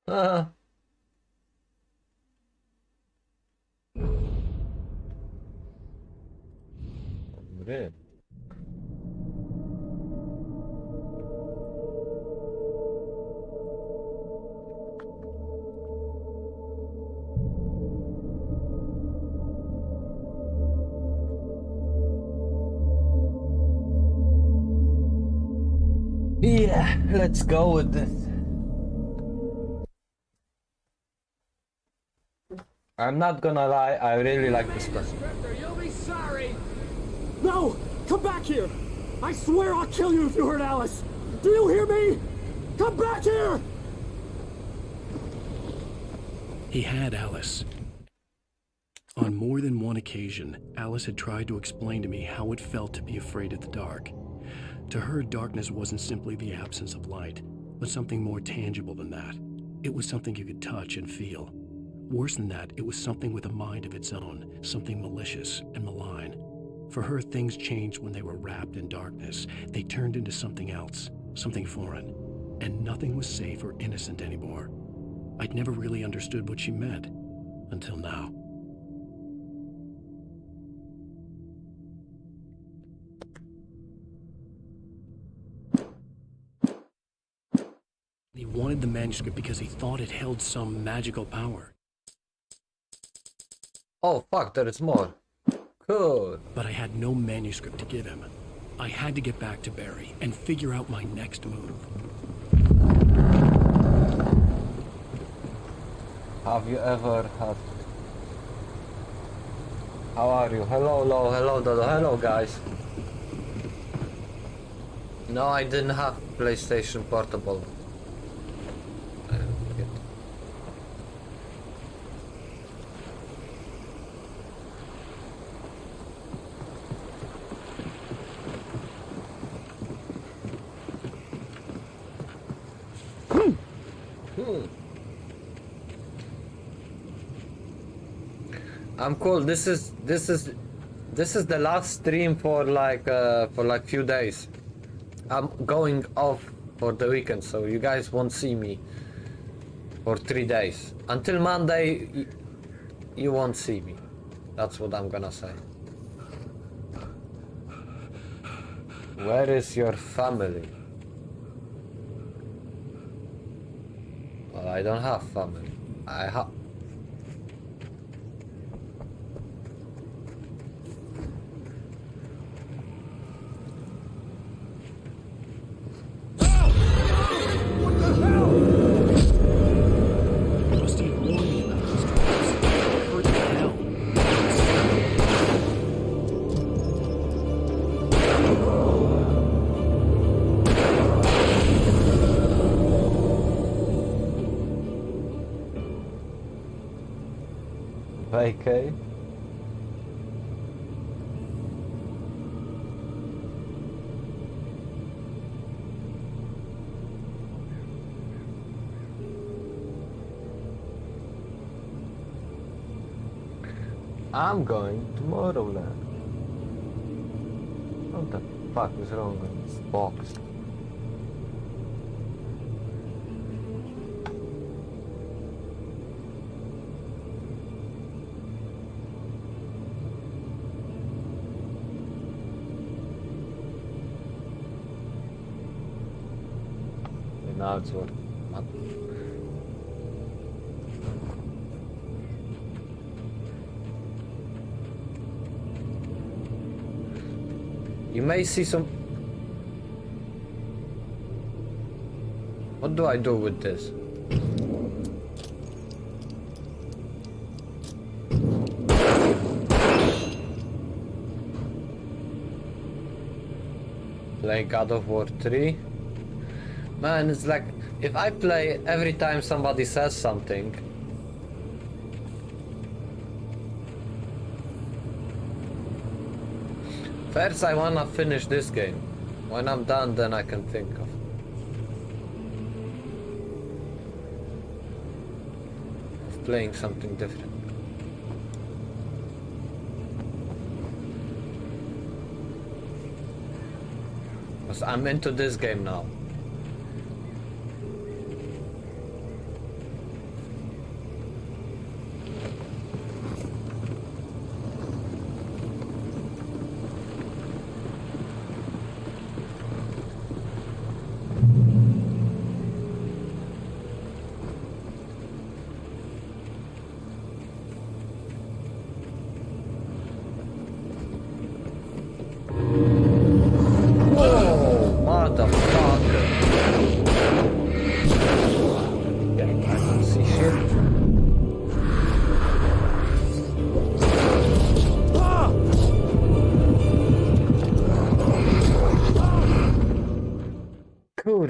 Uh, really? Yeah, let's go with this. I'm not gonna lie, I really like this person. You'll be sorry. No! Come back here! I swear I'll kill you if you hurt Alice! Do you hear me? Come back here! He had Alice. On more than one occasion, Alice had tried to explain to me how it felt to be afraid of the dark. To her, darkness wasn't simply the absence of light, but something more tangible than that. It was something you could touch and feel. Worse than that, it was something with a mind of its own, something malicious and malign. For her, things changed when they were wrapped in darkness. They turned into something else, something foreign, and nothing was safe or innocent anymore. I'd never really understood what she meant, until now. He wanted the manuscript because he thought it held some magical power. Oh fuck, there is more. Cool. But I had no manuscript to give him. I had to get back to Barry and figure out my next move. Have you ever had... How are you? Hello, hello, Dodo, hello guys. No, I didn't have PlayStation Portable. I forget. I'm cool. This is the last stream for like few days. I'm going off for the weekend, so you guys won't see me for 3 days. Until Monday, you won't see me. That's what I'm gonna say. Where is your family? Well, I don't have family. I have... Rusty warned me about these traps. It hurt like hell. Vacay? I'm going to Tomorrowland. What the fuck is wrong with this box? And now it's working. You may see some... What do I do with this? Play God of War 3? Man, it's like, if I play every time somebody says something... First I wanna finish this game. When I'm done, then I can think of playing something different. Because I'm into this game now.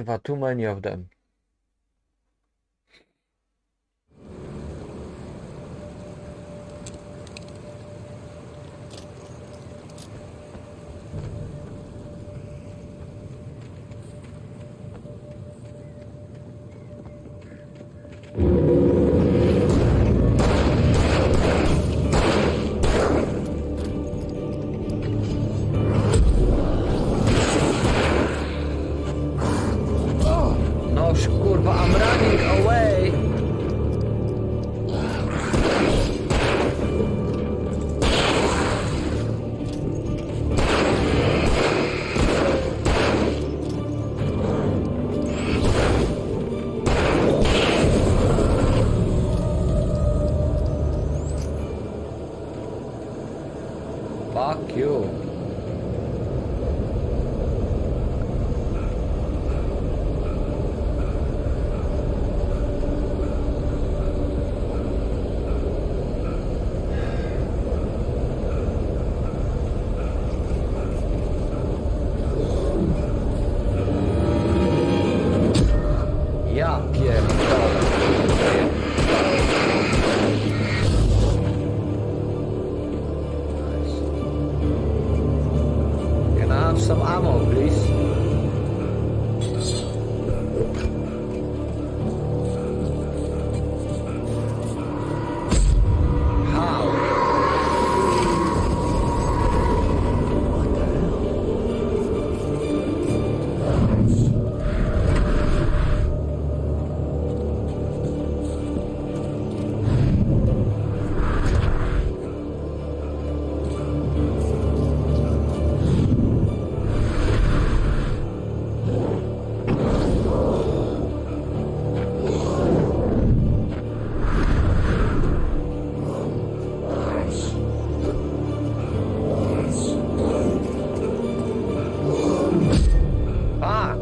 Kurwa, too many of them. No, kurwa, I'm running away. Fuck you. Ja pierdolę. Can I have some ammo, please? How? What the hell? Fuck.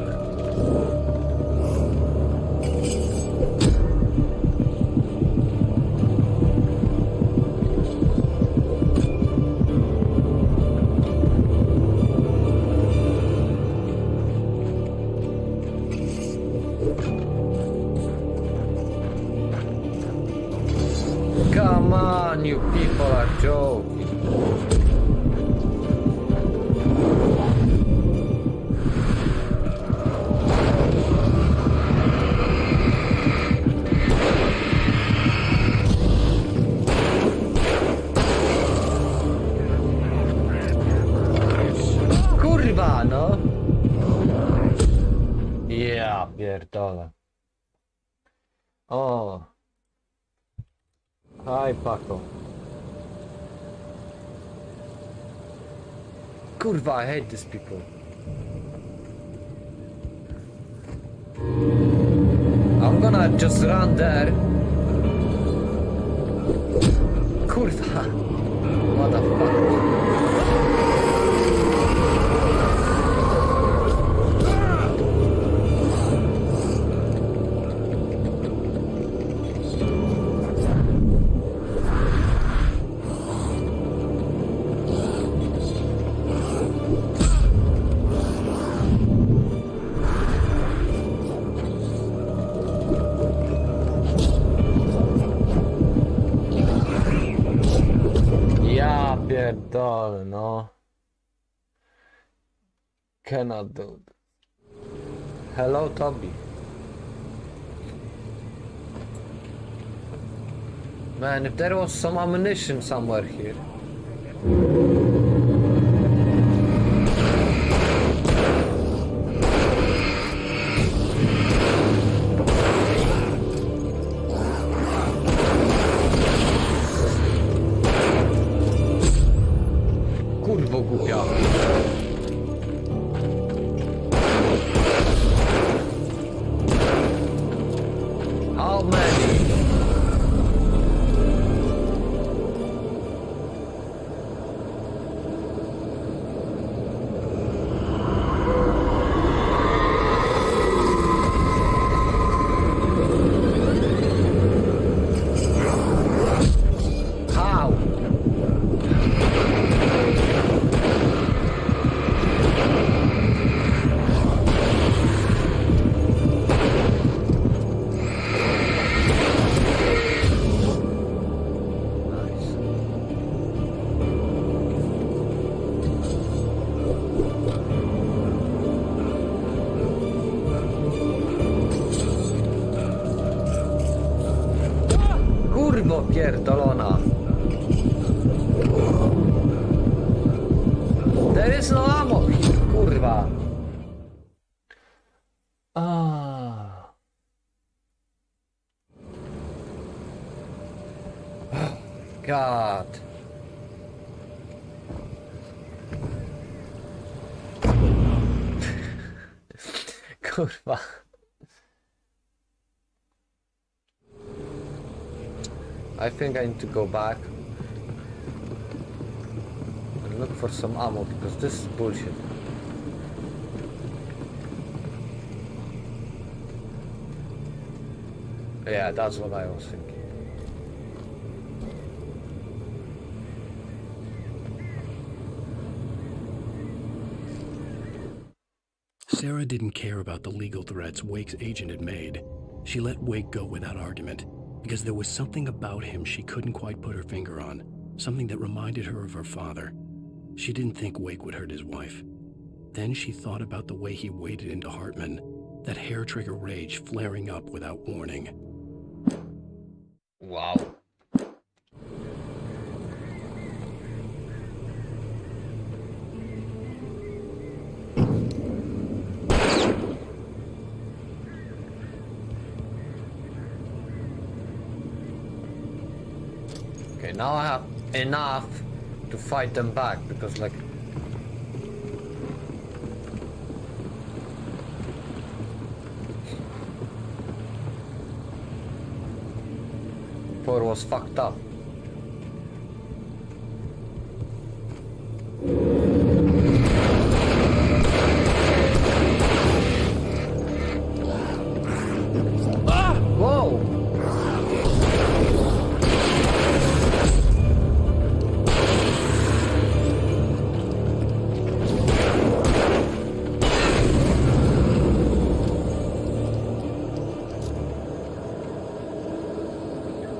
Come on, you people are joking. Kurwa, no. Ja pierdolę. O. Hi, Paco. Kurwa, I hate these people. I'm gonna just run there. Kurwa. What the fuck? Ja pierdolę, no. Cannot do it. Hello, Toby. Man, if there was some ammunition somewhere here. Kurwo głupia. How many? pierdolona. There is no ammo! Kurwa. Ah. God. Kurwa. I think I need to go back and look for some ammo because this is bullshit. Yeah, that's what I was thinking. Sarah didn't care about the legal threats Wake's agent had made. She let Wake go without argument, because there was something about him she couldn't quite put her finger on, something that reminded her of her father. She didn't think Wake would hurt his wife. Then she thought about the way he waded into Hartman, that hair-trigger rage flaring up without warning. Wow. Okay, now I have enough to fight them back because like poor was fucked up. Ah! Whoa!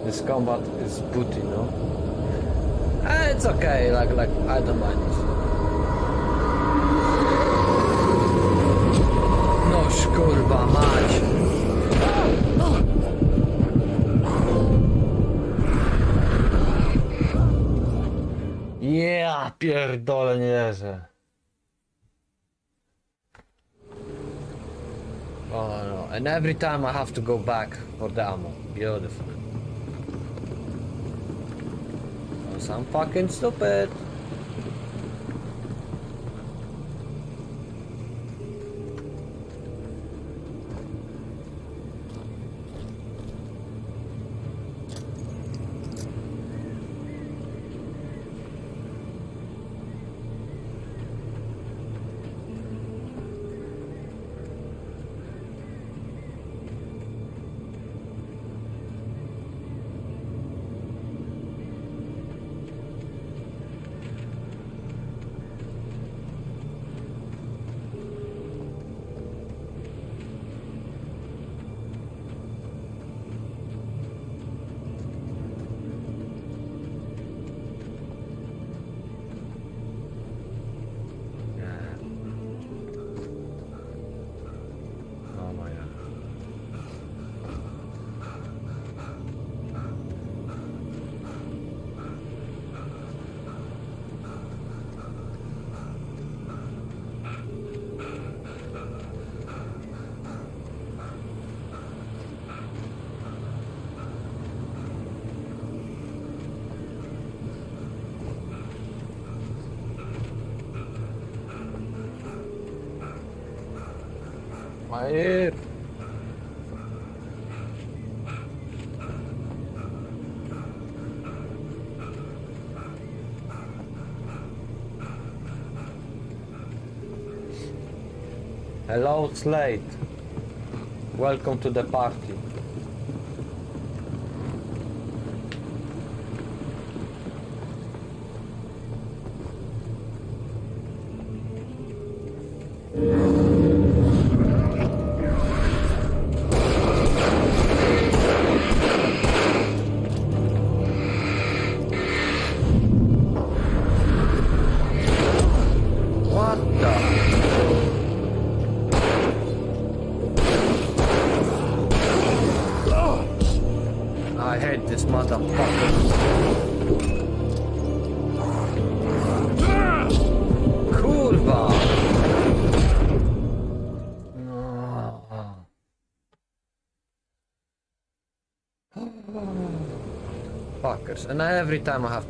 This combat is booty, no? It's okay, like I don't mind it. No szkurba mać. Yeah, pierdolę, nie wierzę. Oh no, and every time I have to go back for the ammo. Beautiful. I'm fucking stupid. My ear. Hello, Slate. Welcome to the party. What the? triggers, and every time I have...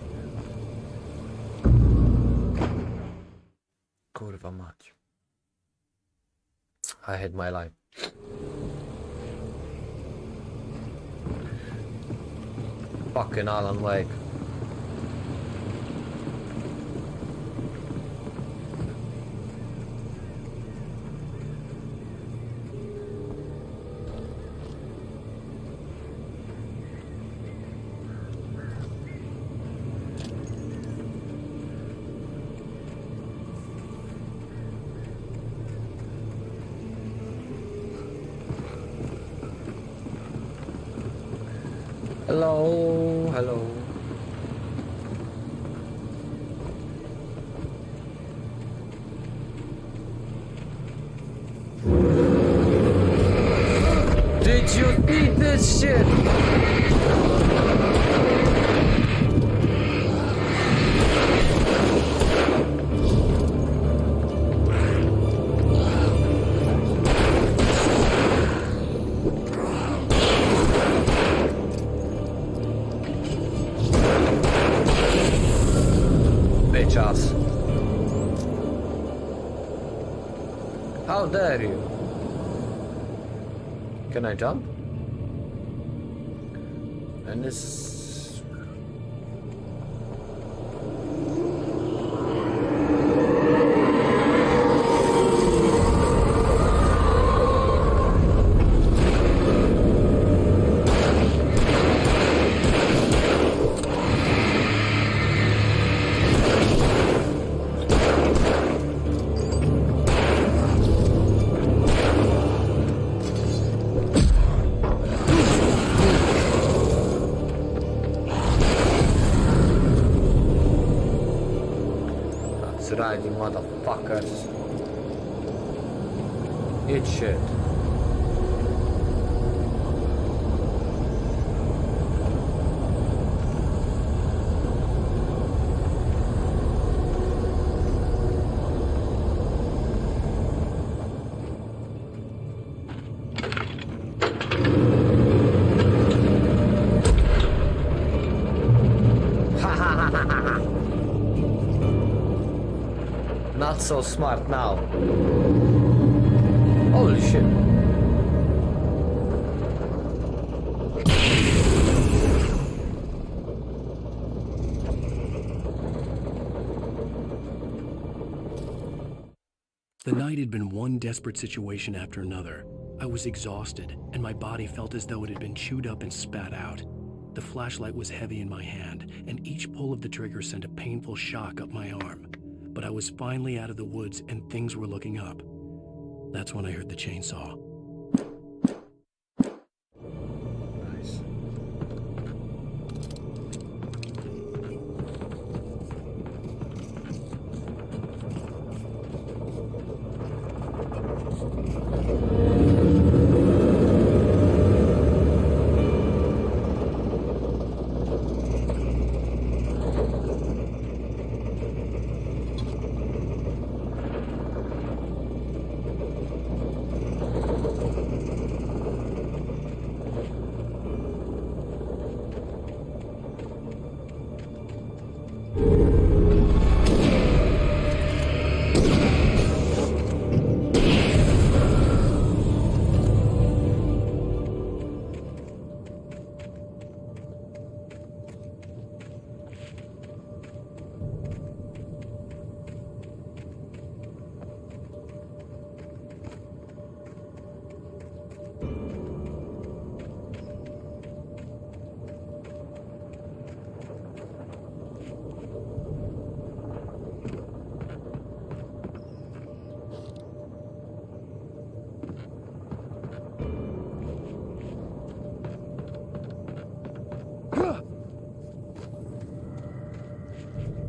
Kurwa mać. I hate my life. Fucking Alan Wake. Hello, hello. Did you see this shit? Bitch ass. How dare you? Can I jump? And this... That's right, you motherfuckers. Eat shit. Not so smart now. Holy shit. The night had been one desperate situation after another. I was exhausted, and my body felt as though it had been chewed up and spat out. The flashlight was heavy in my hand, and each pull of the trigger sent a painful shock up my arm. But I was finally out of the woods, and things were looking up. That's when I heard the chainsaw. Nice.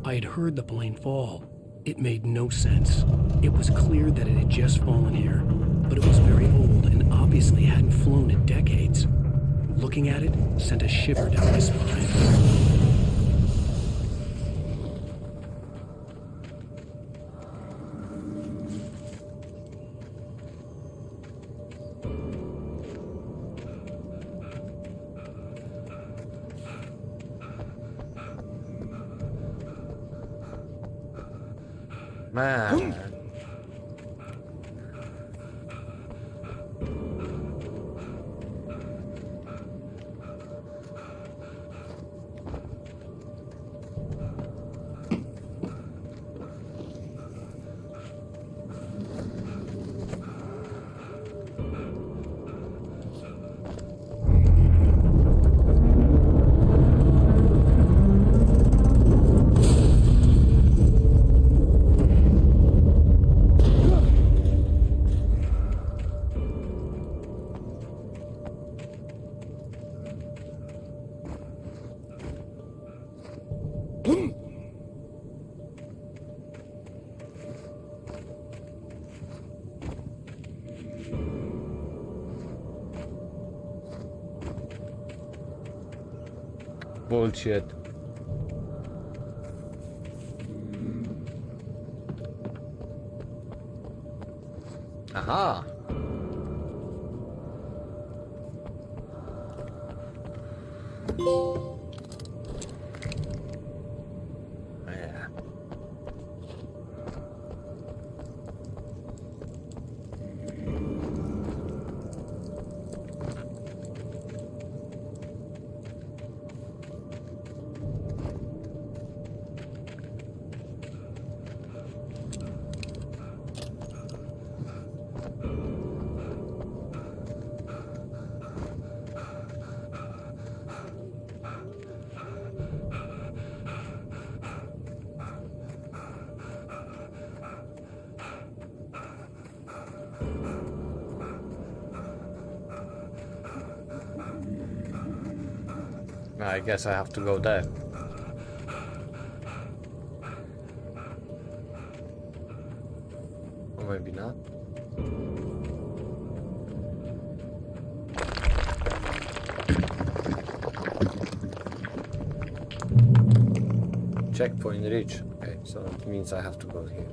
I had heard the plane fall. It made no sense. It was clear that it had just fallen here, but it was very old and obviously hadn't flown in decades. Looking at it sent a shiver down my spine. Man. Bullshit. Aha. Yeah. I guess I have to go there. Or maybe not. Checkpoint reach. Okay, so that means I have to go here.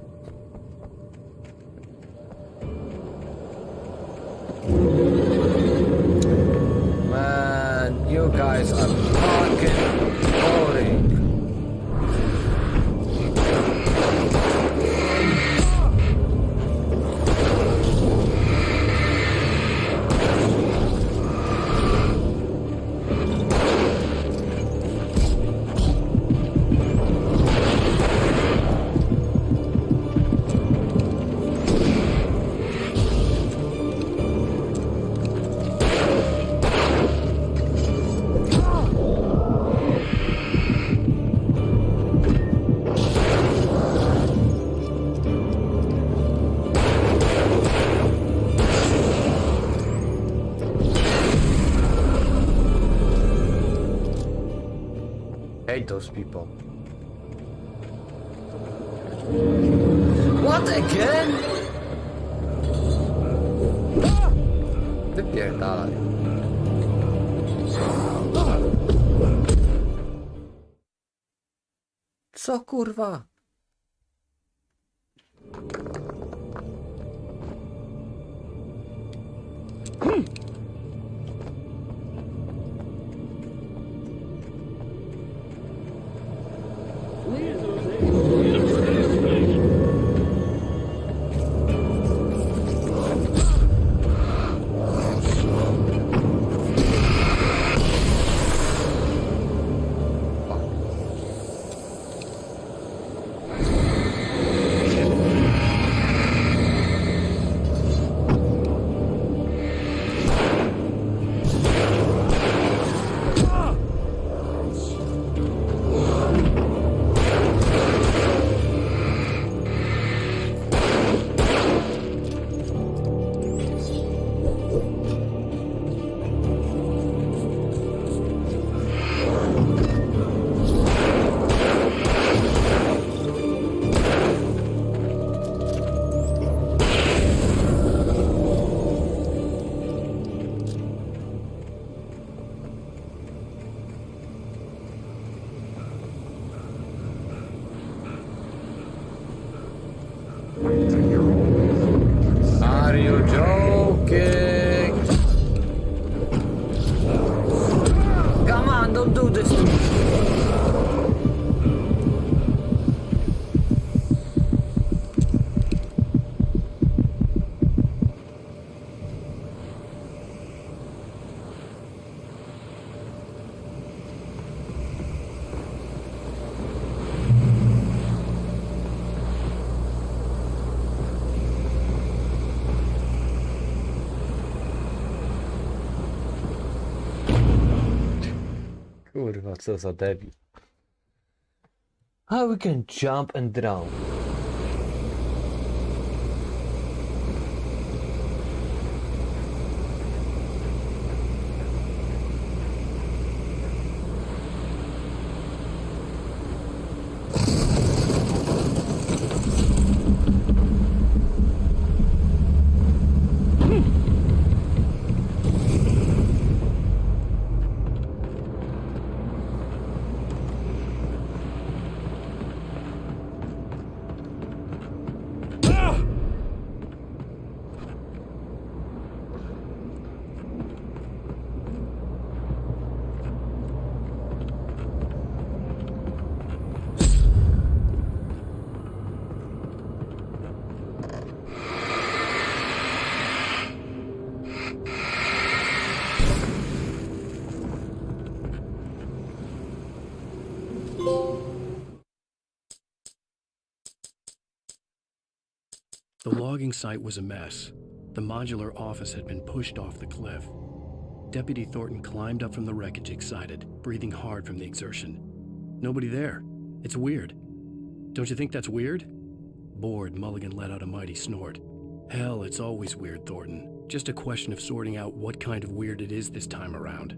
Man, you guys are fucking boring. Hate those people. What again? Wypierdalaj. Co kurwa? Kurwa, co za debil. How we can jump and drown? The logging site was a mess. The modular office had been pushed off the cliff. Deputy Thornton climbed up from the wreckage excited, breathing hard from the exertion. Nobody there. It's weird. Don't you think that's weird? Bored, Mulligan let out a mighty snort. Hell, it's always weird, Thornton. Just a question of sorting out what kind of weird it is this time around.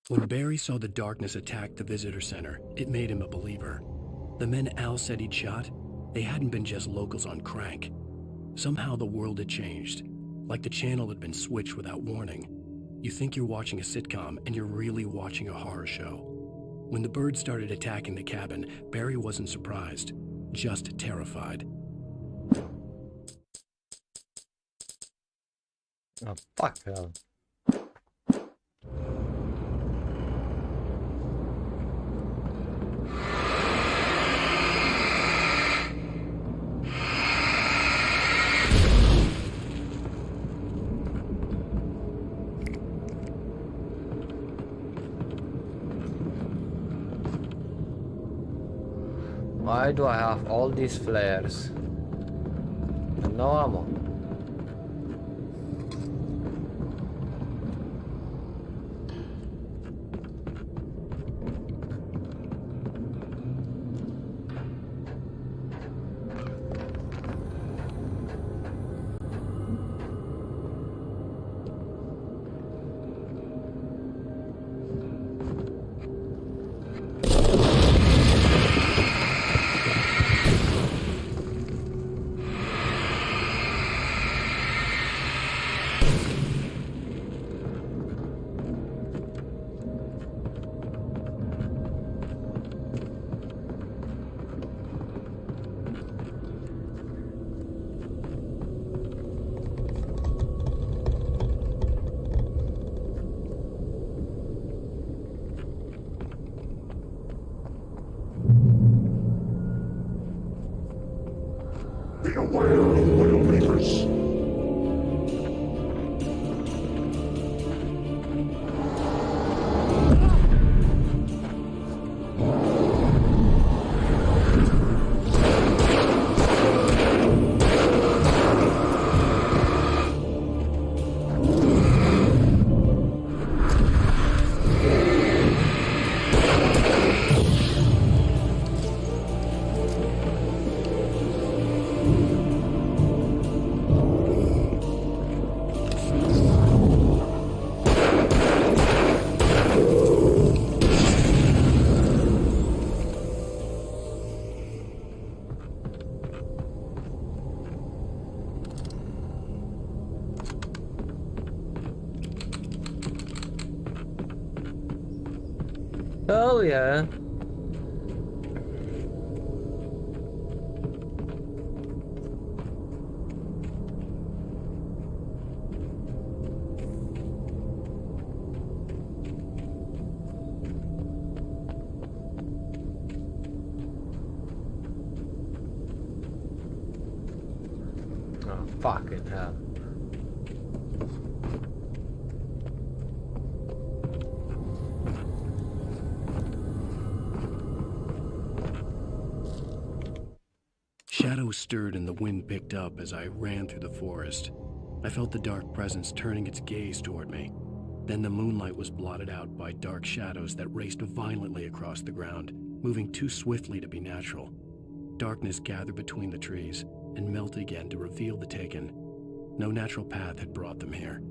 When Barry saw the darkness attack the visitor center, it made him a believer. The men Al said he'd shot, they hadn't been just locals on crank. Somehow the world had changed, like the channel had been switched without warning. You think you're watching a sitcom, and you're really watching a horror show. When the birds started attacking the cabin, Barry wasn't surprised, just terrified. Oh, fuck hell. Why do I have all these flares and no ammo? Be aware of Widowmakers. Hell yeah. Fucking hell. Shadows stirred and the wind picked up as I ran through the forest. I felt the dark presence turning its gaze toward me. Then the moonlight was blotted out by dark shadows that raced violently across the ground, moving too swiftly to be natural. Darkness gathered between the trees and melted again to reveal the taken. No natural path had brought them here.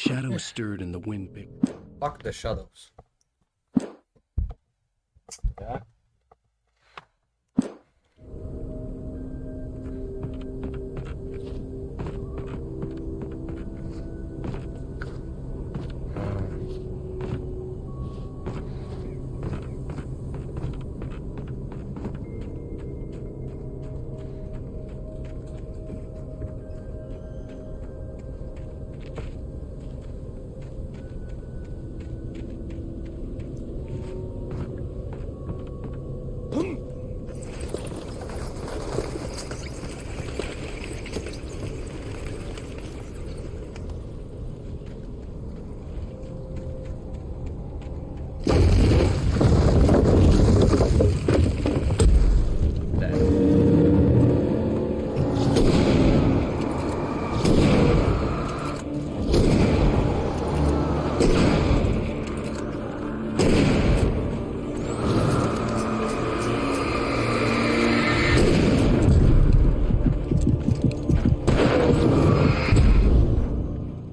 Shadows stirred and the wind picked. Fuck the shadows. Yeah.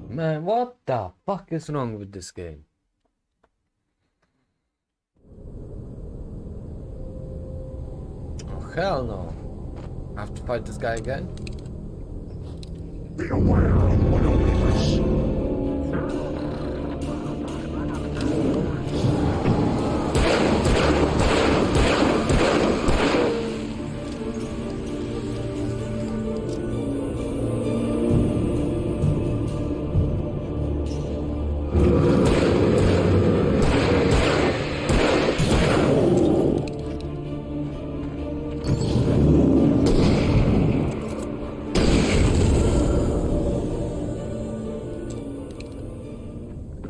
Man, what the fuck is wrong with this game? Oh, hell no. I have to fight this guy again? Be aware of what awaits.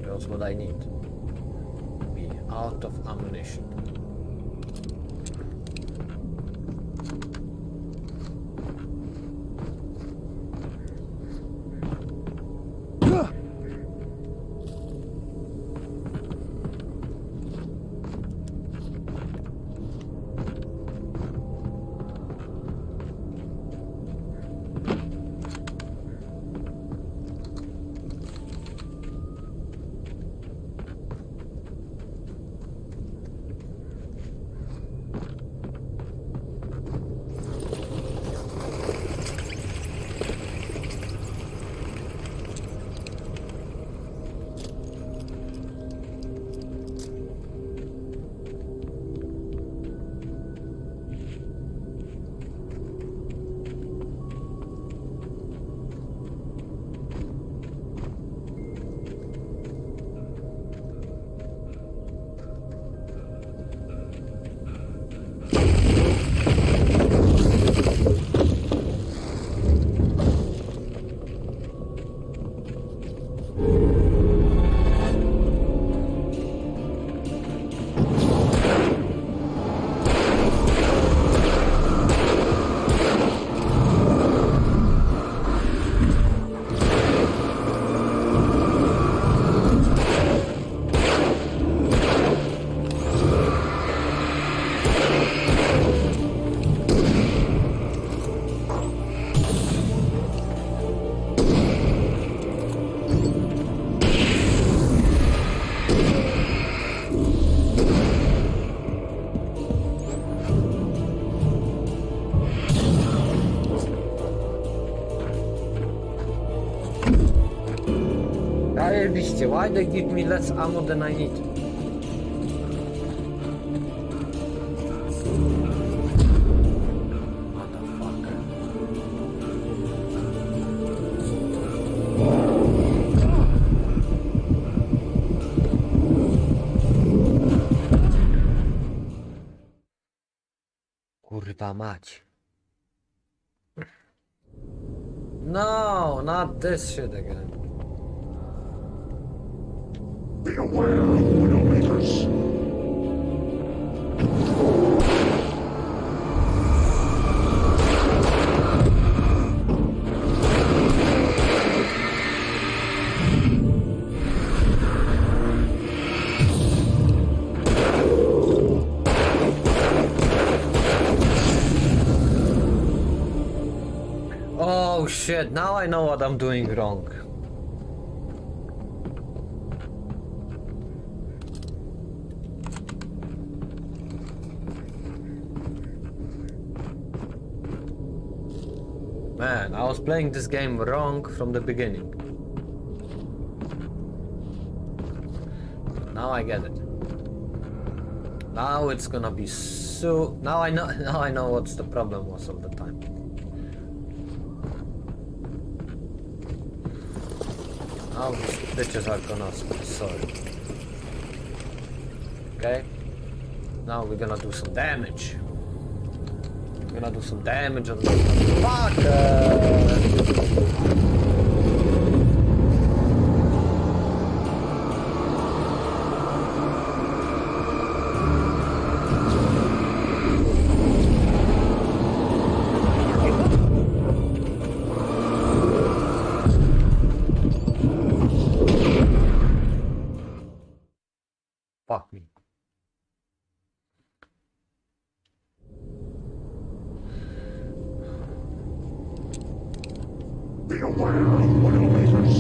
That's what I need. Be out of ammunition. Zajebiście, why they give me less ammo than I need? Motherfucker. Kurwa mać. No, not this shit again. Be aware of Widowmakers. Oh shit, now I know what I'm doing wrong. Man, I was playing this game wrong from the beginning. Now I get it. Now it's gonna be so... Now I know what's the problem was all the time. Now these bitches are gonna be sorry. Okay? Now we're gonna do some damage. We're gonna do some damage on the fucker! Fuck me. Be aware of Widowmakers.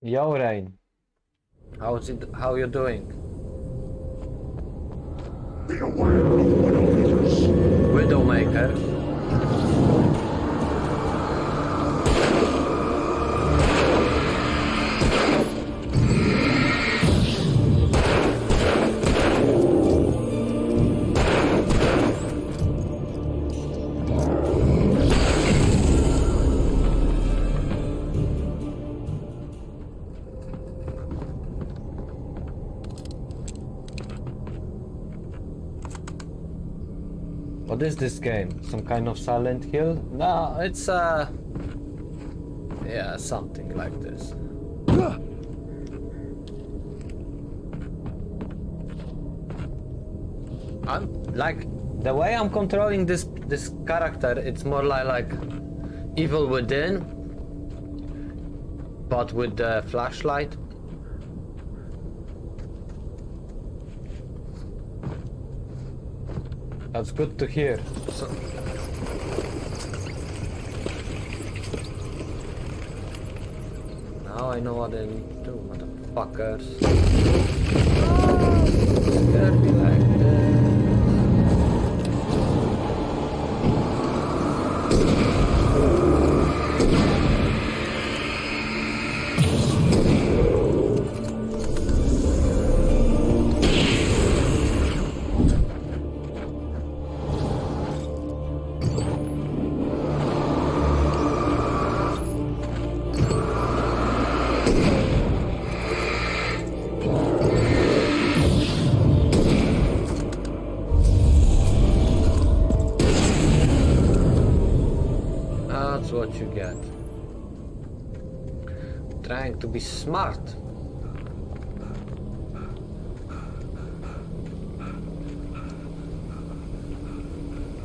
Yo, Rain. How you doing? Be aware of Widowmakers. Widowmaker. What is this game? Some kind of Silent Hill? No, it's yeah, something like this. I'm like the way I'm controlling this character, it's more like Evil Within, but with the flashlight. That's good to hear. So now I know what I need to do, motherfuckers. Scared me like this. That's what you get. Trying to be smart.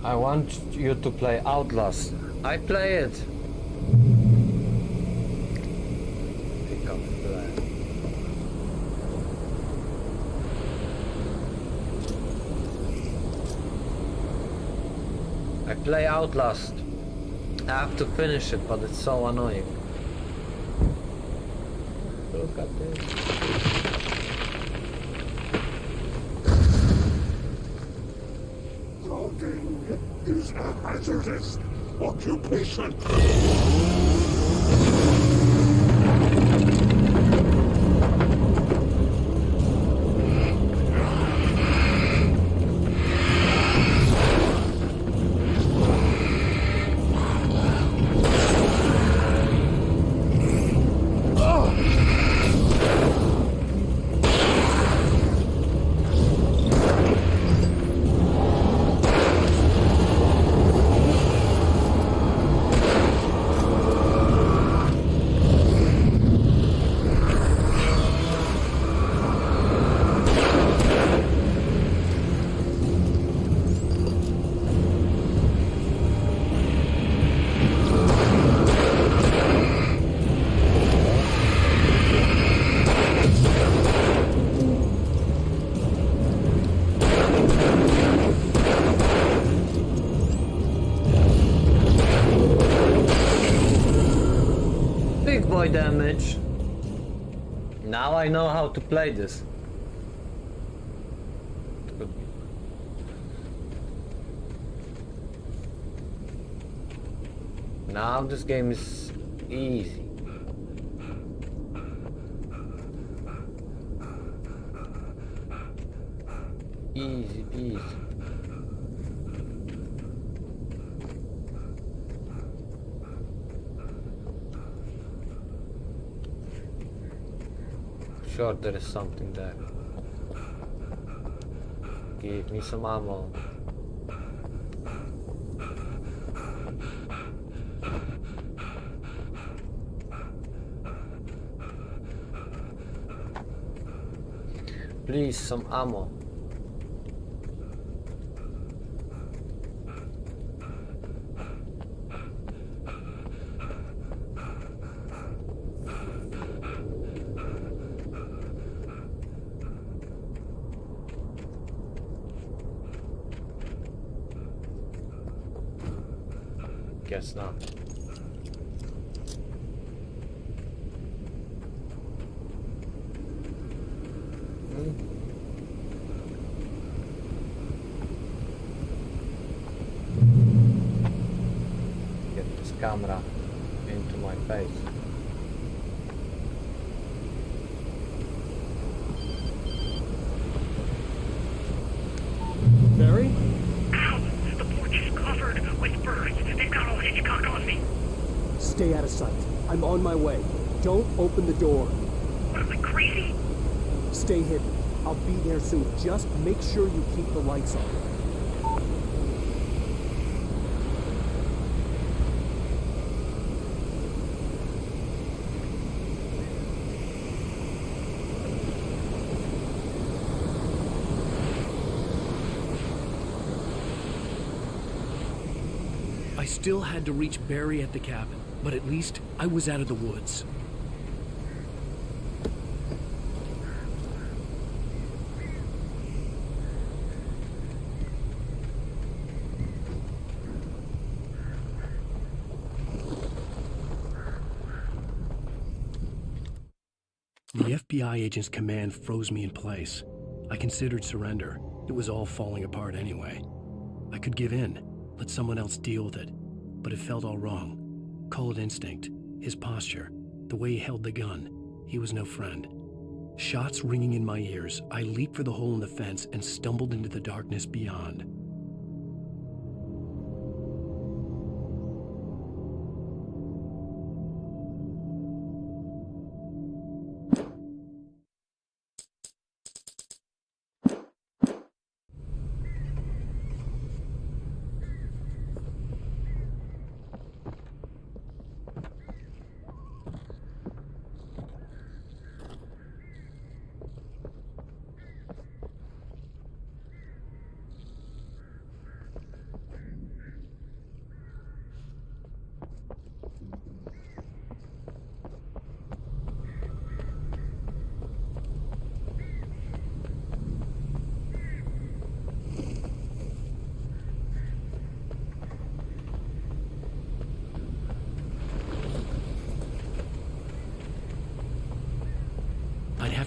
I want you to play Outlast. I play it. Pick up play. I play Outlast. I have to finish it, but it's so annoying. Look at this. Logging is a hazardous occupation. Big boy damage. Now I know how to play this. Now this game is easy. Easy peasy. Sure, there is something there. Give me some ammo. Please, some ammo. Guess not. Get this camera into my face. Barry? Ow! The porch is covered with birds. They've got old Hitchcock on me. Stay out of sight. I'm on my way. Don't open the door. What am I, crazy? Stay hidden. I'll be there soon. Just make sure you keep the lights on. I still had to reach Barry at the cabin, but at least I was out of the woods. The FBI agent's command froze me in place. I considered surrender. It was all falling apart anyway. I could give in, let someone else deal with it, but it felt all wrong. Call it instinct, his posture, the way he held the gun. He was no friend. Shots ringing in my ears, I leaped for the hole in the fence and stumbled into the darkness beyond.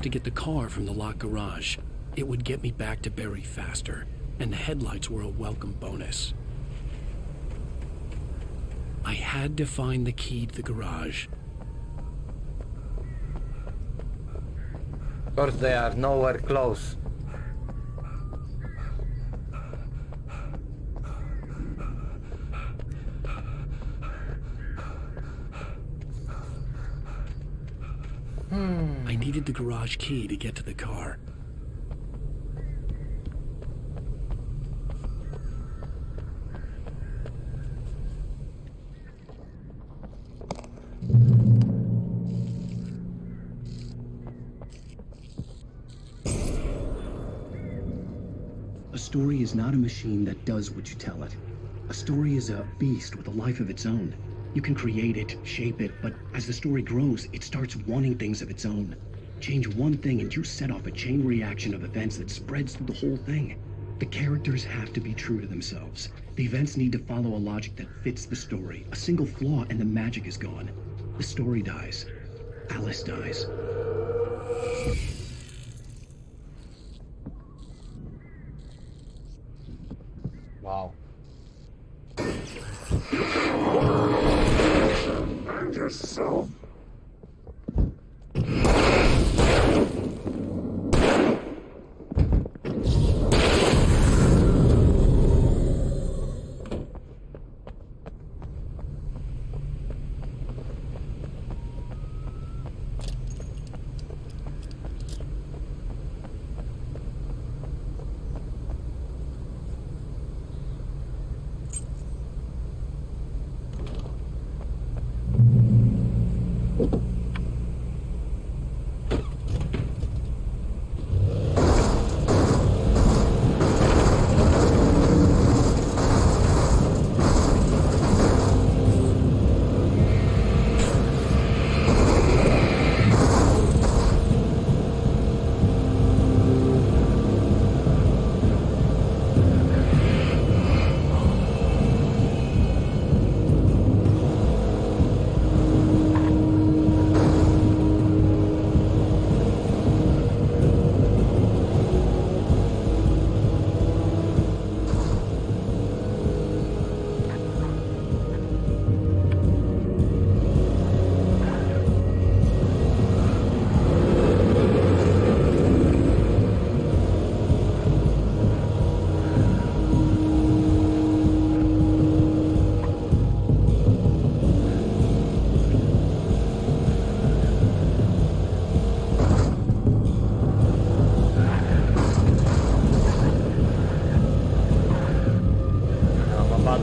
to get the car from the locked garage. It would get me back to Barry faster, and the headlights were a welcome bonus. I had to find the key to the garage. Of course, they are nowhere close. I needed the garage key to get to the car. A story is not a machine that does what you tell it. A story is a beast with a life of its own. You can create it, shape it, but as the story grows, it starts wanting things of its own. Change one thing and you set off a chain reaction of events that spreads through the whole thing. The characters have to be true to themselves. The events need to follow a logic that fits the story. A single flaw and the magic is gone. The story dies. Alice dies. Wow. And yourself.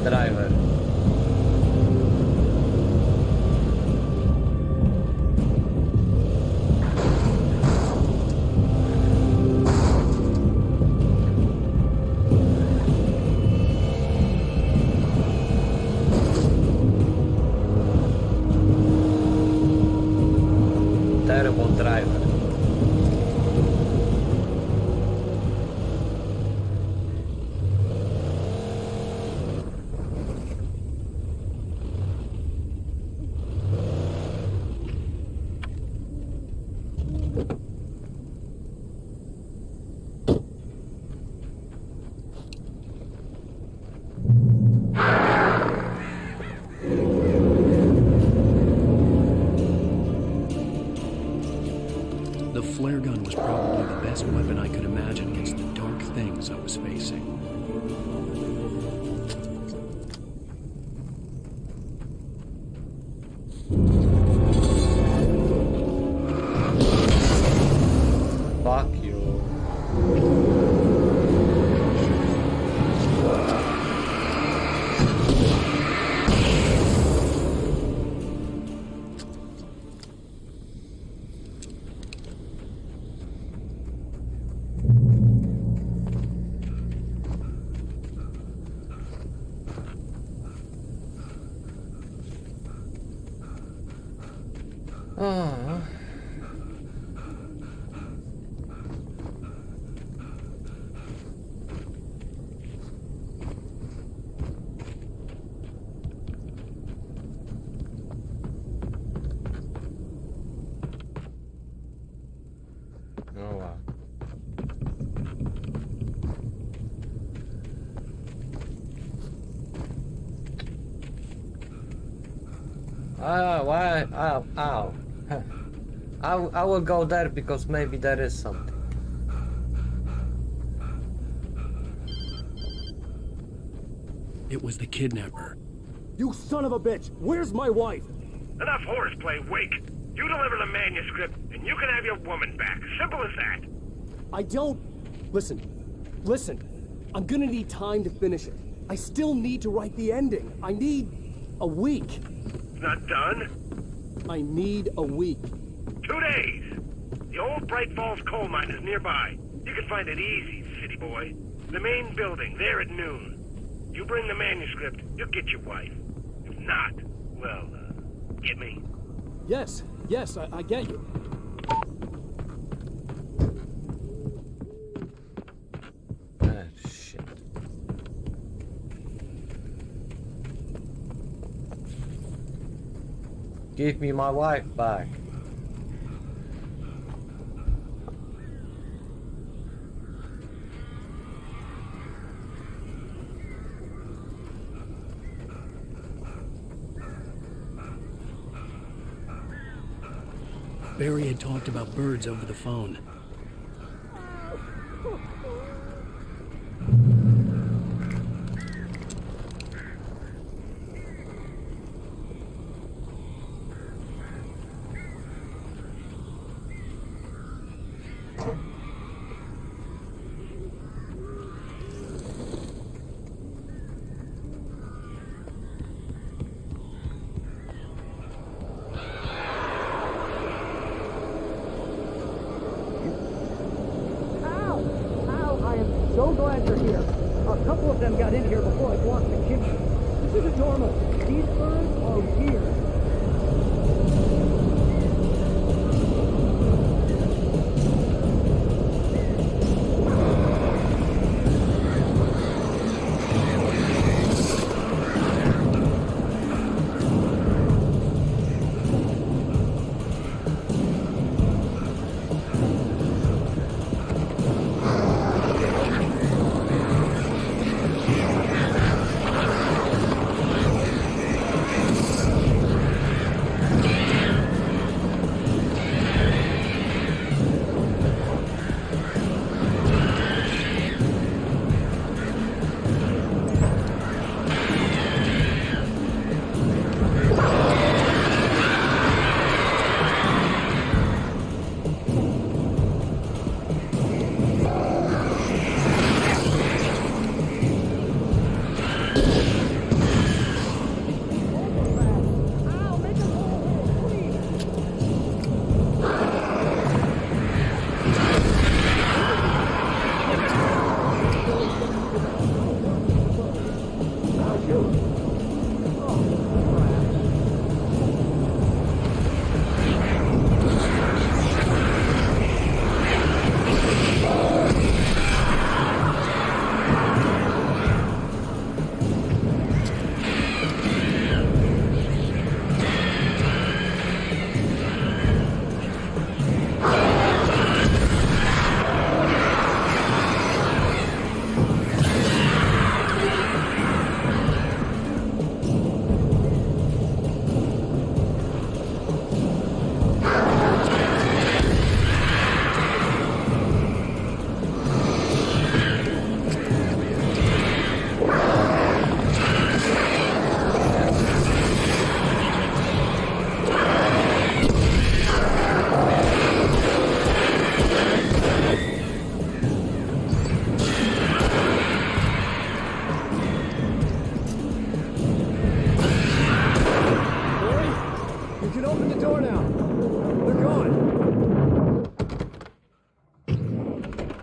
Driver. Terrible driver. The flare gun was probably the best weapon I could imagine against the dark things I was facing. Fuck you. Oh. Why? Ow, ow. I will go there because maybe there is something. It was the kidnapper. You son of a bitch! Where's my wife? Enough horseplay, Wake. You deliver the manuscript, and you can have your woman back. Simple as that. I don't... Listen. I'm gonna need time to finish it. I still need to write the ending. I need a week. It's not done. I need a week. 2 days. The old Bright Falls coal mine is nearby. You can find it easy, city boy. The main building, there at noon. You bring the manuscript, you'll get your wife. If not, well, get me. Yes, I get you. Ah, shit. Give me my wife back. Barry had talked about birds over the phone. So glad you're here. A couple of them got in here before I blocked the kitchen. This isn't normal. These birds are weird.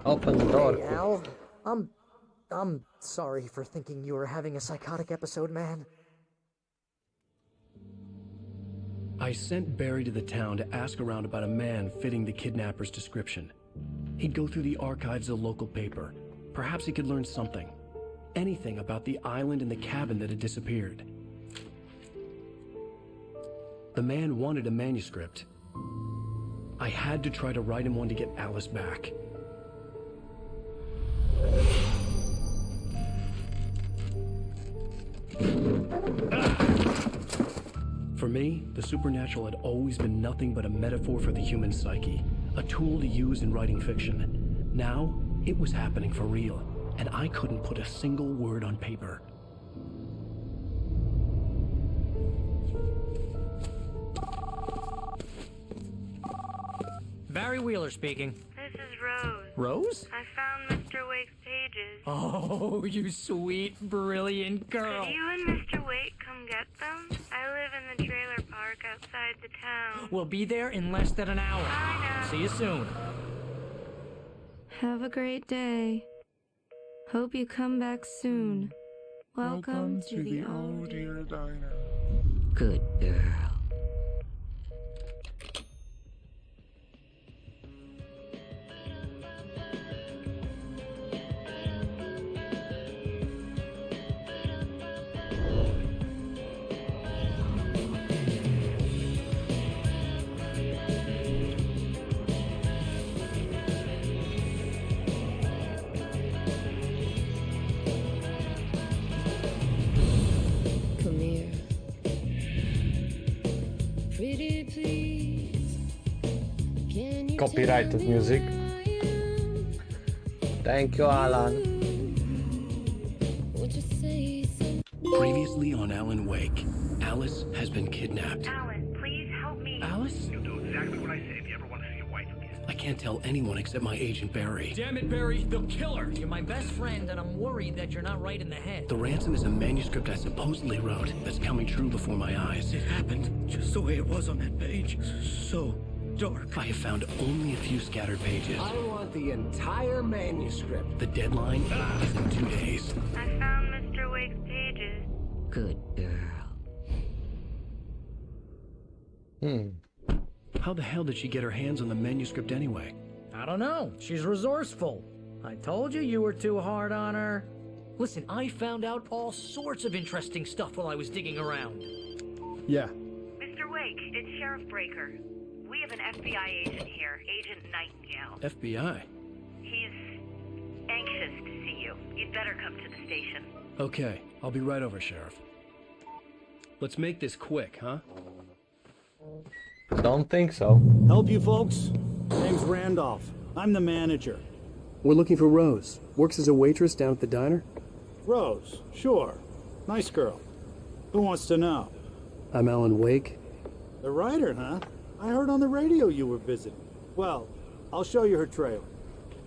Open the door. Hey, Al. I'm sorry for thinking you were having a psychotic episode, man. I sent Barry to the town to ask around about a man fitting the kidnapper's description. He'd go through the archives of the local paper. Perhaps he could learn something. Anything about the island and the cabin that had disappeared. The man wanted a manuscript. I had to try to write him one to get Alice back. For me, the supernatural had always been nothing but a metaphor for the human psyche, a tool to use in writing fiction. Now, it was happening for real, and I couldn't put a single word on paper. Barry Wheeler speaking. This is Rose. Rose? I found Mr. Wake's pages. Oh, you sweet, brilliant girl. Could you and Mr. Wake come get them? I live in the trailer park outside the town. We'll be there in less than an hour. I know. See you soon. Have a great day. Hope you come back soon. Welcome to the old dear diner. Good girl. Come here. Pretty please. Can you Copyrighted tell me music. where I am? Thank you, Alan. Would you say something? Previously on Alan Wake, Alice has been kidnapped. Alan, please help me. Alice? You'll do exactly what I say if you ever want to see your wife again. I can't tell anyone except my agent Barry. Damn it, Barry, they'll kill her. You're my best friend, and I'm worried that you're not right in the head. The ransom is a manuscript I supposedly wrote that's coming true before my eyes. It happened just the way it was on that page. So dark. I have found only a few scattered pages. I want the entire manuscript. The deadline is in 2 days. I found Mr. Wake's pages. Good girl. How the hell did she get her hands on the manuscript anyway? I don't know. She's resourceful. I told you you were too hard on her. Listen, I found out all sorts of interesting stuff while I was digging around. Yeah. Mr. Wake, it's Sheriff Breaker. We have an FBI agent here, Agent Nightingale. FBI. He's anxious to see you. You'd better come to the station. Okay, I'll be right over, Sheriff. Let's make this quick, huh? Don't think so. Help you folks? Name's Randolph. I'm the manager. We're looking for Rose. Works as a waitress down at the diner. Rose, sure. Nice girl. Who wants to know? I'm Alan Wake. The writer, huh? I heard on the radio you were visiting. Well, I'll show you her trailer.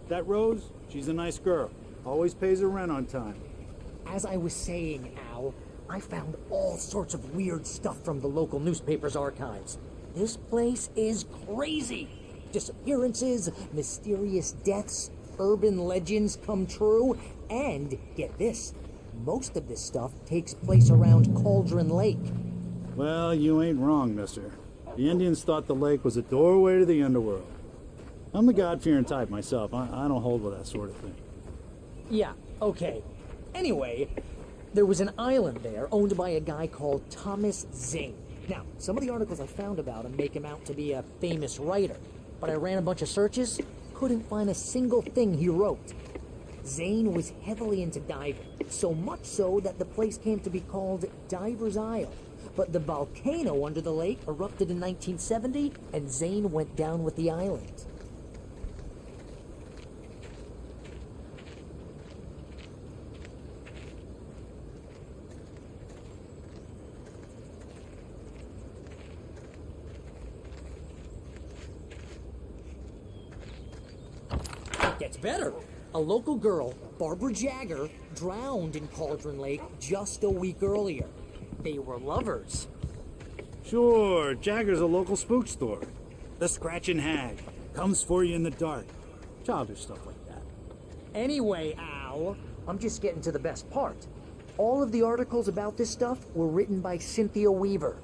That Rose, she's a nice girl. Always pays her rent on time. As I was saying, Al, I found all sorts of weird stuff from the local newspaper's archives. This place is crazy. Disappearances, mysterious deaths, urban legends come true, and get this, most of this stuff takes place around Cauldron Lake. Well, you ain't wrong, mister. The Indians thought the lake was a doorway to the underworld. I'm the God-fearing type myself. I don't hold with that sort of thing. Yeah, okay. Anyway, there was an island there owned by a guy called Thomas Zane. Now, some of the articles I found about him make him out to be a famous writer, but I ran a bunch of searches, couldn't find a single thing he wrote. Zane was heavily into diving, so much so that the place came to be called Diver's Isle. But the volcano under the lake erupted in 1970, and Zane went down with the island. Gets better. A local girl, Barbara Jagger, drowned in Cauldron Lake just a week earlier. They were lovers. Sure, Jagger's a local spook store. The Scratching Hag. Comes for you in the dark. Childish stuff like that. Anyway, Al, I'm just getting to the best part. All of the articles about this stuff were written by Cynthia Weaver.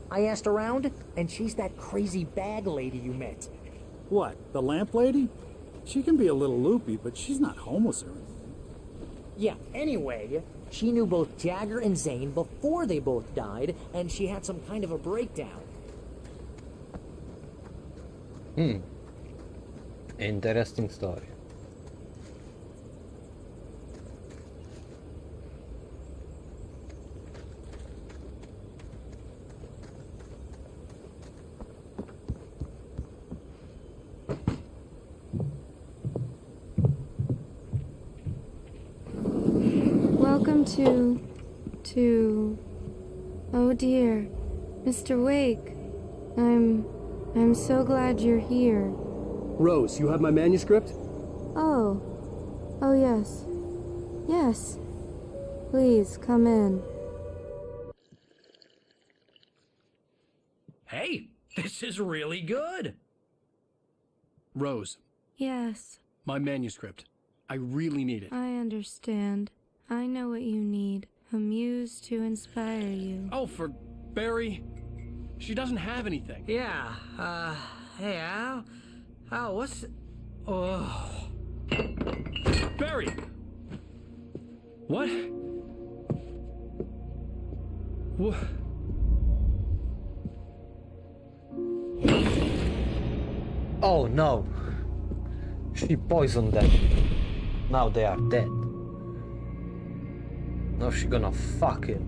I asked around, and she's that crazy bag lady you met. What, the lamp lady? She can be a little loopy, but she's not homeless or anything. Yeah, anyway, she knew both Jagger and Zane before they both died, and she had some kind of a breakdown. Interesting story. to... Oh dear, Mr. Wake. I'm so glad you're here. Rose, you have my manuscript? Oh. Oh yes. Yes. Please, come in. Hey, this is really good. Rose, Yes, my manuscript. I really need it. I understand. I know what you need. A muse to inspire you. Oh, for Barry. She doesn't have anything. Yeah, hey, Al? Al, what's... Oh... Barry! What? What? Oh no. She poisoned them. Now they are dead. Now she gonna fuck him.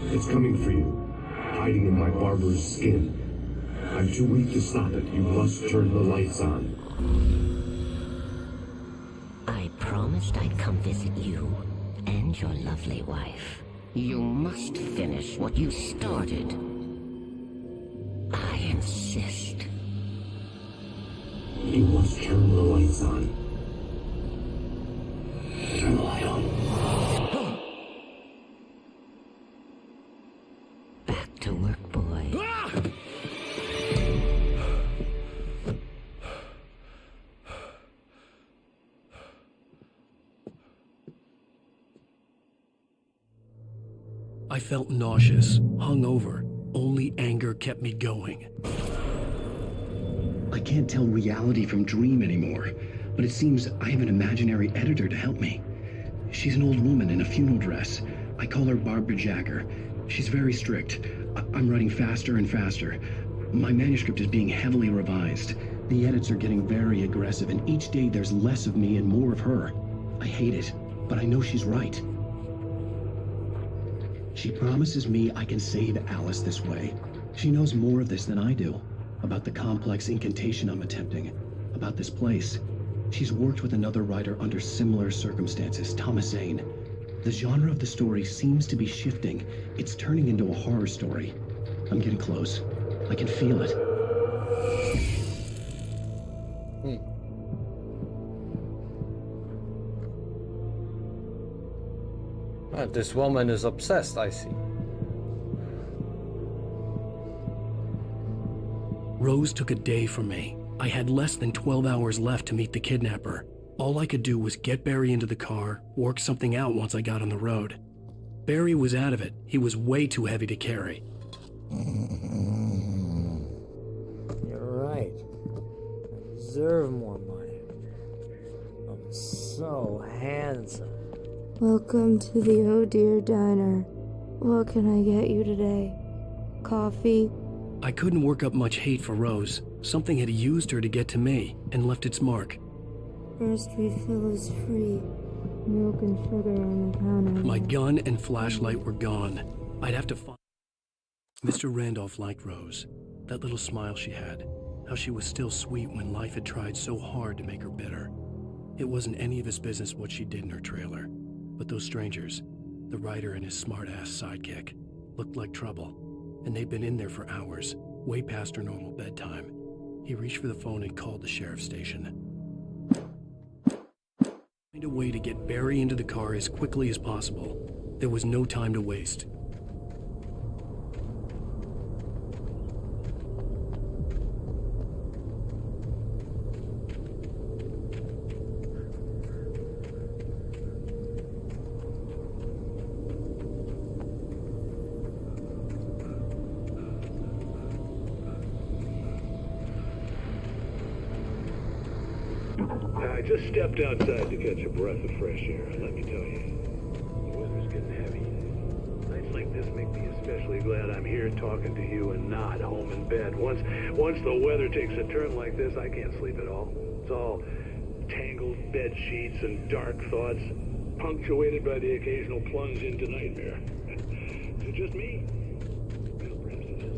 It's coming for you, hiding in my barber's skin. I'm too weak to stop it. You must turn the lights on. I promised I'd come visit you and your lovely wife. You must finish what you started. I insist. You must turn the lights on. Turn the light on. Back to work, boy. I felt nauseous, hungover. Only anger kept me going. I can't tell reality from dream anymore, but it seems I have an imaginary editor to help me. She's an old woman in a funeral dress. I call her Barbara Jagger. She's very strict. I'm writing faster and faster. My manuscript is being heavily revised. The edits are getting very aggressive, and each day there's less of me and more of her. I hate it, but I know she's right. She promises me I can save Alice this way. She knows more of this than I do. About the complex incantation I'm attempting. About this place. She's worked with another writer under similar circumstances, Thomas Zane. The genre of the story seems to be shifting. It's turning into a horror story. I'm getting close. I can feel it. Well, this woman is obsessed, I see. Rose took a day from me. I had less than 12 hours left to meet the kidnapper. All I could do was get Barry into the car, work something out once I got on the road. Barry was out of it. He was way too heavy to carry. You're right. I deserve more money. I'm so handsome. Welcome to the Oh Dear Diner. What can I get you today? Coffee? I couldn't work up much hate for Rose. Something had used her to get to me and left its mark. First refill is free. Milk and sugar on the counter. My gun and flashlight were gone. I'd have to find... Mr. Randolph liked Rose. That little smile she had. How she was still sweet when life had tried so hard to make her bitter. It wasn't any of his business what she did in her trailer. But those strangers, the writer and his smart-ass sidekick, looked like trouble. And they'd been in there for hours, way past her normal bedtime. He reached for the phone and called the sheriff's station. Find a way to get Barry into the car as quickly as possible. There was no time to waste. I just stepped outside to catch a breath of fresh air, and let me tell you, the weather's getting heavy. Nights like this make me especially glad I'm here talking to you and not home in bed. Once the weather takes a turn like this, I can't sleep at all. It's all tangled bed sheets and dark thoughts, punctuated by the occasional plunge into nightmare. Is it just me? Well, perhaps it is.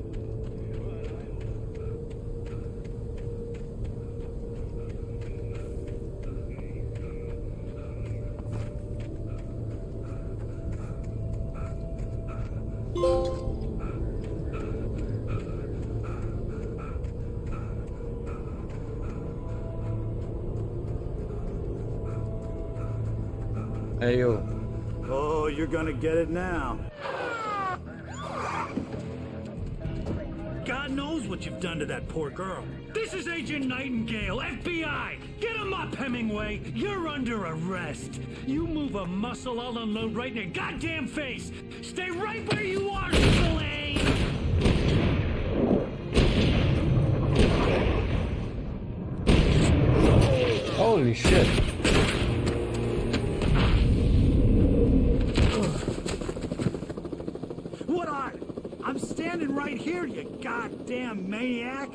Hey, you. Oh, you're gonna get it now. God knows what you've done to that poor girl. This is Agent Nightingale, FBI! Get him up, Hemingway! You're under arrest. You move a muscle, I'll unload right in your goddamn face! Stay right where you are, Slane! Holy shit. What are? I'm standing right here, you goddamn maniac!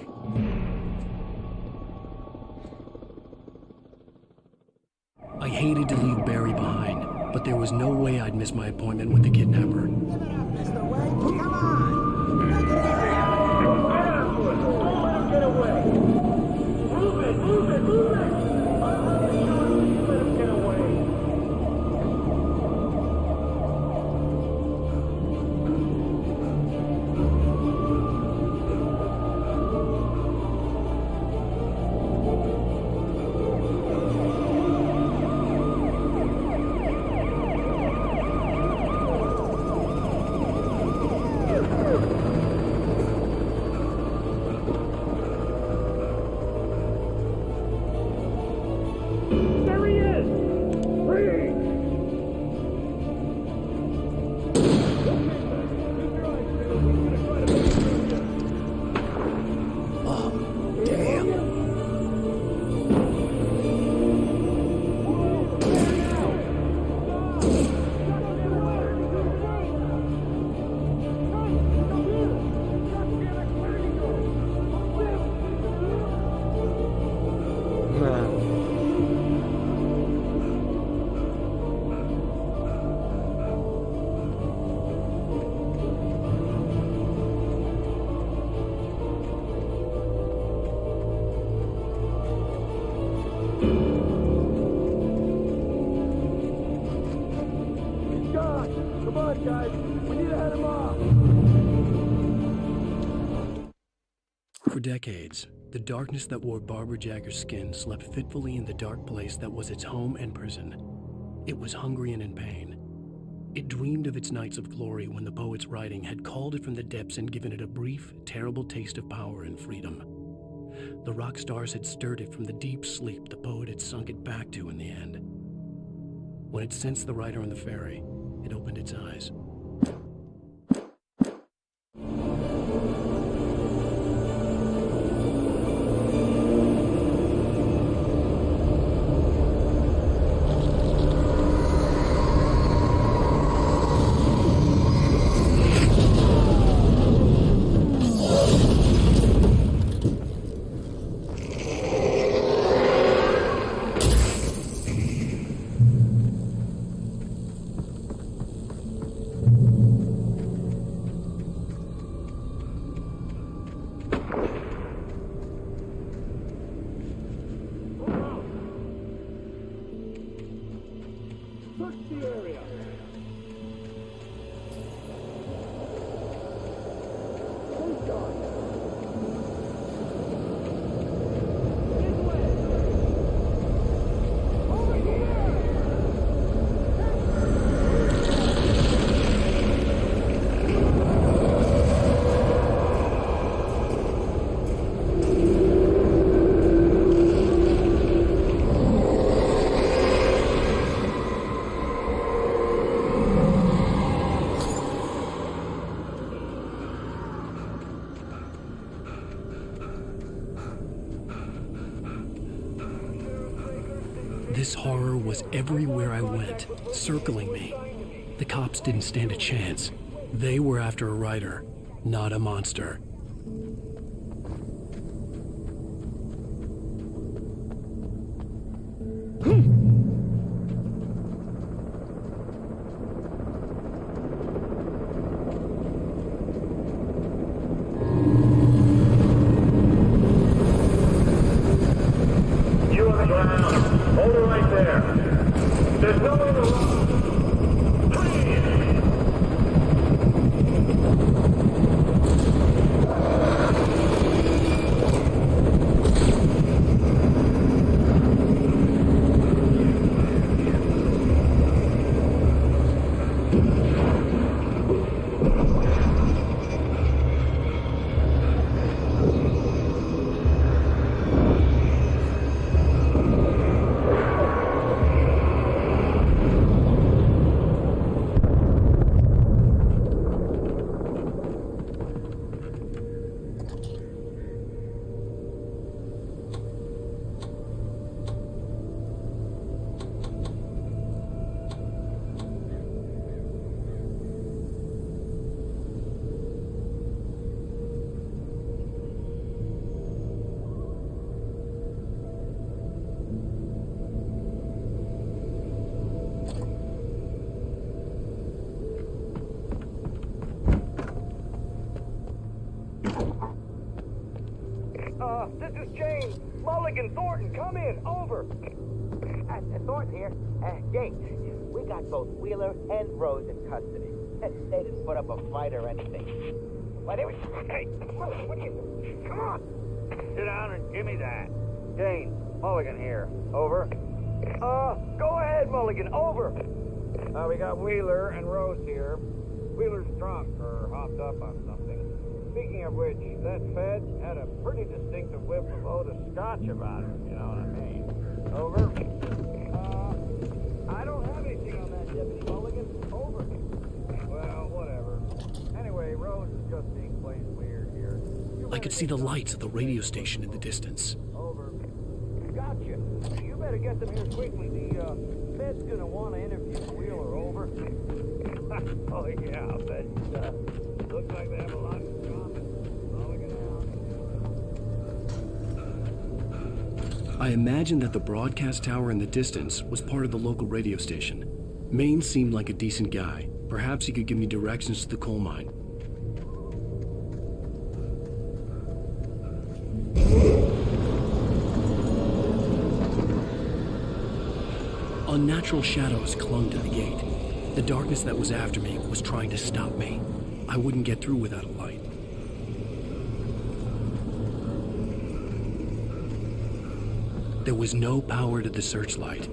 I hated to leave Barry behind, but there was no way I'd miss my appointment with the kidnapper. Come on, guys. We need to head him off. For decades, the darkness that wore Barbara Jagger's skin slept fitfully in the dark place that was its home and prison. It was hungry and in pain. It dreamed of its nights of glory when the poet's writing had called it from the depths and given it a brief, terrible taste of power and freedom. The rock stars had stirred it from the deep sleep the poet had sunk it back to in the end. When it sensed the rider on the ferry, it opened its eyes. This horror was everywhere I went, circling me. The cops didn't stand a chance. They were after a writer, not a monster. This is James. Mulligan, Thornton, come in. Over. Thornton here. James, we got both Wheeler and Rose in custody. They didn't put up a fight or anything. Why, they were... Hey, Mulligan, what are you doing? Come on. Sit down and give me that. James, Mulligan here. Over. Go ahead, Mulligan. Over. We got Wheeler and Rose here. Wheeler's drunk or hopped up on something. Speaking of which, that Fed had a pretty distinctive whiff of Otis Scotch about him, you know what I mean? Over. I don't have anything on that, Deputy Mulligan. Over. Well, whatever. Anyway, Rose is just being plain weird here. I could see the lights of the radio station in the distance. Over. Gotcha. You better get them here quickly. The Fed's gonna want to interview Wheeler. Over. Oh, yeah, I'll bet. Looks like they have a lot in common. Mulligan out. I imagined that the broadcast tower in the distance was part of the local radio station. Maine seemed like a decent guy. Perhaps he could give me directions to the coal mine. Unnatural shadows clung to the gate. The darkness that was after me was trying to stop me. I wouldn't get through without a light. There was no power to the searchlight.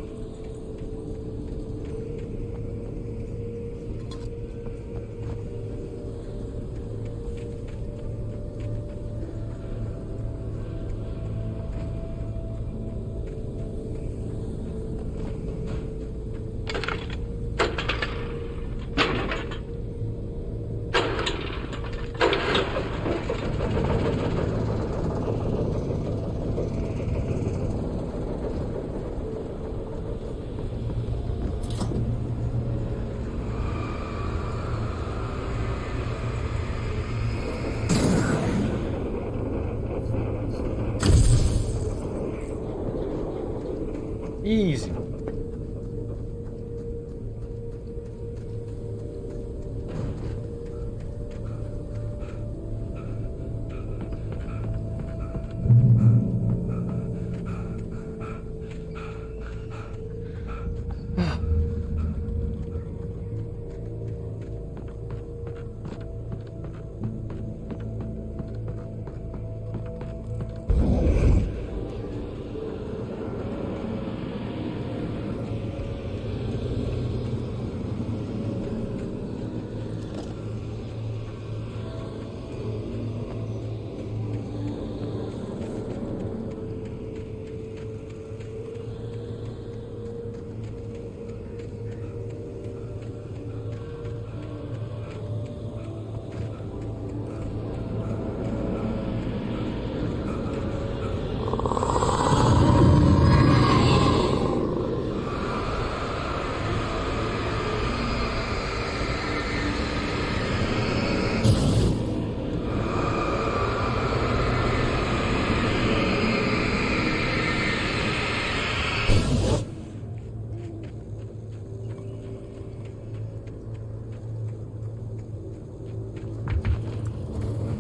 Easy.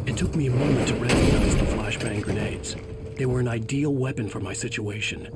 It took me a moment to recognize the flashbang grenades. They were an ideal weapon for my situation.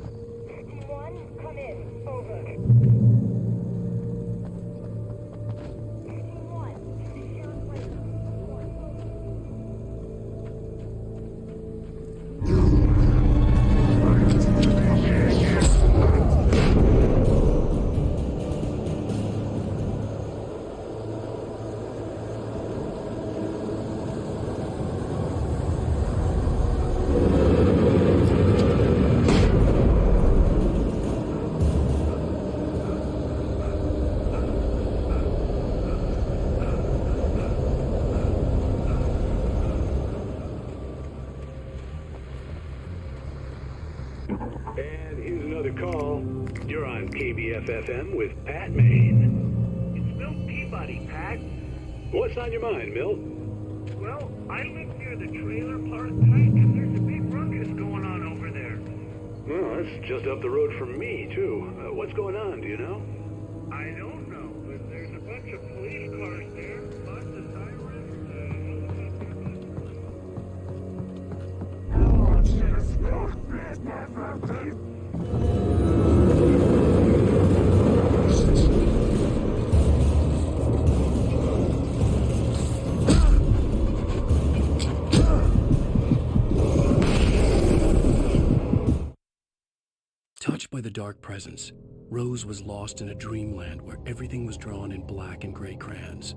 call. You're on KBFFM with Pat Maine. It's Milt Peabody, Pat. What's on your mind, Milt? Well, I live near the trailer park, Pat, and there's a big ruckus going on over there. Well, that's just up the road from me, too. What's going on, do you know? I don't know, but there's a bunch of police cars there, lots of Touched by the dark presence, Rose was lost in a dreamland where everything was drawn in black and gray crayons.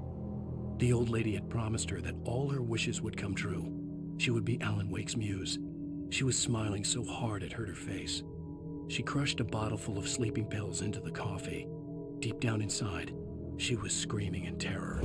The old lady had promised her that all her wishes would come true. She would be Alan Wake's muse. She was smiling so hard it hurt her face. She crushed a bottle full of sleeping pills into the coffee. Deep down inside, she was screaming in terror.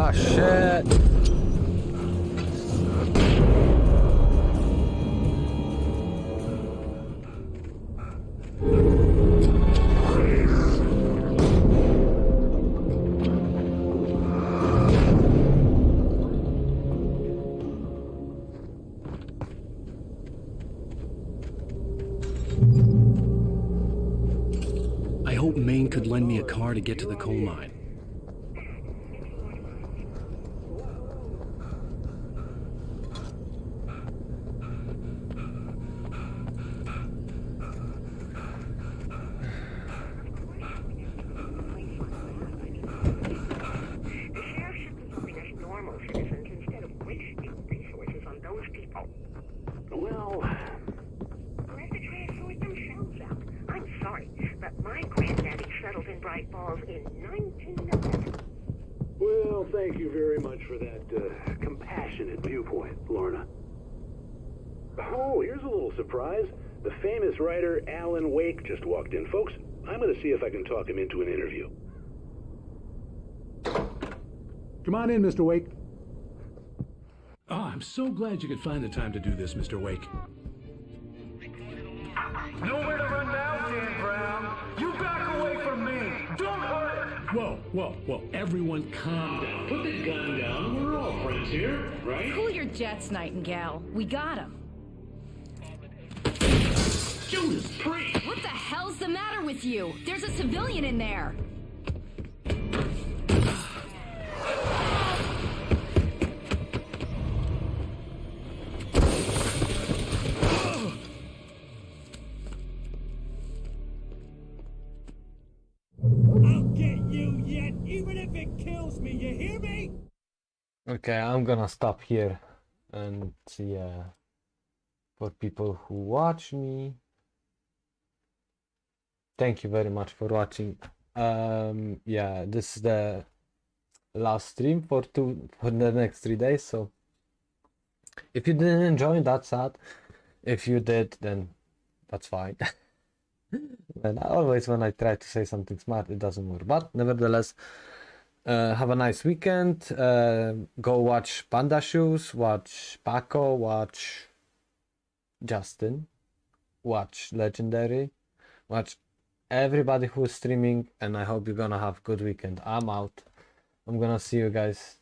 Ah, shit. I hoped Maine could lend me a car to get to the coal mine. Well, Let the trash sort themselves out. I'm sorry, but my granddaddy settled in Bright Falls in 1911. well, thank you very much for that compassionate viewpoint, Lorna. Oh, here's a little surprise. The famous writer Alan Wake just walked in. Folks, I'm going to see if I can talk him into an interview. Come on in, Mr. Wake. Oh, I'm so glad you could find the time to do this, Mr. Wake. Nowhere to run now, Dan Brown. You back away from me. Don't hurt her. Whoa, everyone calm down. Put the gun down. We're all friends here, right? Cool your jets, Nightingale. We got him. Judas Priest! What the hell's the matter with you? There's a civilian in there. I'll get you yet, even if it kills me, you hear me? Okay, I'm gonna stop here and see for people who watch me. Thank you very much for watching. Yeah, this is the last stream for the next 3 days. So if you didn't enjoy, that's sad. If you did, then that's fine. And always when I try to say something smart, it doesn't work. But nevertheless, have a nice weekend. Go watch Panda Shoes, watch Paco, watch Justin, watch Legendary, watch everybody who's streaming, and I hope you're gonna have a good weekend. I'm out. I'm gonna see you guys